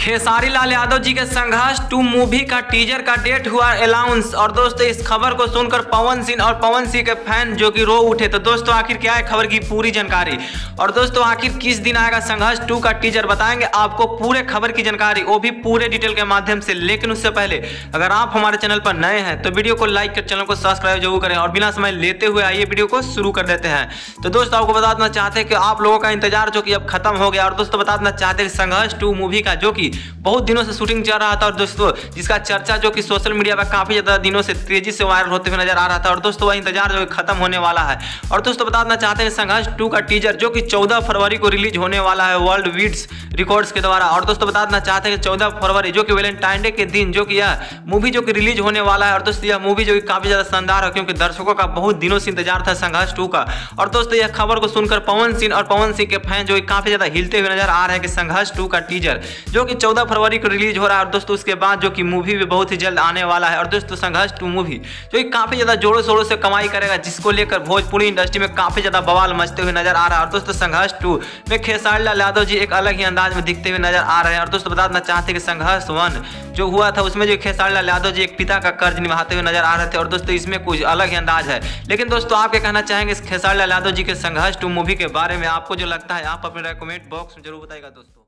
खेसारी लाल यादव जी के संघर्ष 2 मूवी का टीजर का डेट हुआ अनाउंस। और दोस्तों इस खबर को सुनकर पवन सिंह और पवन सिंह के फैन जो कि रो उठे। तो दोस्तों आखिर क्या है खबर की पूरी जानकारी, और दोस्तों आखिर किस दिन आएगा संघर्ष 2 का टीजर, बताएंगे आपको पूरे खबर की जानकारी, वो भी पूरे डिटेल के माध्यम से। लेकिन उससे पहले अगर आप हमारे चैनल पर नए हैं तो वीडियो को लाइक कर चैनल को सब्सक्राइब जरूर करें, और बिना समय लेते हुए आइए वीडियो को शुरू कर देते हैं। तो दोस्तों आपको बता देना चाहते हैं कि आप लोगों का इंतजार जो कि अब खत्म हो गया। और दोस्तों बता देना चाहते हैं संघर्ष 2 मूवी का जो कि बहुत दिनों से शूटिंग चल रहा था, और दोस्तों जिसका चर्चा जो कि सोशल मीडिया पर काफी ज्यादा दिनों से तेजी से वायरल होते हुए नजर आ रहा था, और दोस्तों वह इंतजार जो खत्म होने वाला है। और दोस्तों बता देना चाहते हैं संघर्ष 2 का टीजर जो कि 14 फरवरी को रिलीज होने वाला है वर्ल्ड वीड्स रिकॉर्ड्स के द्वारा। और दोस्तों बता देना चाहते हैं कि 14 फरवरी जो कि वैलेंटाइन डे के दिन जो कि यह मूवी जो कि रिलीज होने वाला है। और दोस्तों यह मूवी जो कि काफी ज्यादा शानदार है, क्योंकि दर्शकों का बहुत दिनों से इंतजार था संघर्ष 2 का। और दोस्तों यह खबर को सुनकर पवन सिंह और पवन सिंह के फैन जो कि काफी ज्यादा हिलते हुए नजर आ रहे हैं कि संघर्ष 2 का टीजर जो कि 14 फरवरी को रिलीज हो रहा है। और दोस्तों उसके बाद जो कि मूवी भी बहुत ही जल्द आने वाला है। और दोस्तों संघर्ष 2 मूवी जो कि काफी ज्यादा जोरों शोरों से कमाई करेगा, जिसको लेकर भोजपुरी इंडस्ट्री में काफी ज्यादा बवाल मचते हुए नजर आ रहा है। और दोस्तों संघर्ष 2 में खेसारी लाल यादव जी एक अलग ही अंदाज में दिखते हुए नजर आ रहे हैं। और दोस्तों बता देना चाहते हैं कि संघर्ष 1 जो हुआ था उसमें जो खेसारी लाल यादव जी एक पिता का कर्ज निभाते हुए नजर आ रहे थे, और दोस्तों इसमें कुछ अलग ही अंदाज है। लेकिन दोस्तों आप क्या कहना चाहेंगे इस खेसारी लाल यादव जी के संघर्ष 2 मूवी के बारे में? आपको जो लगता है आप अपने कमेंट बॉक्स में जरूर बताइएगा दोस्तों।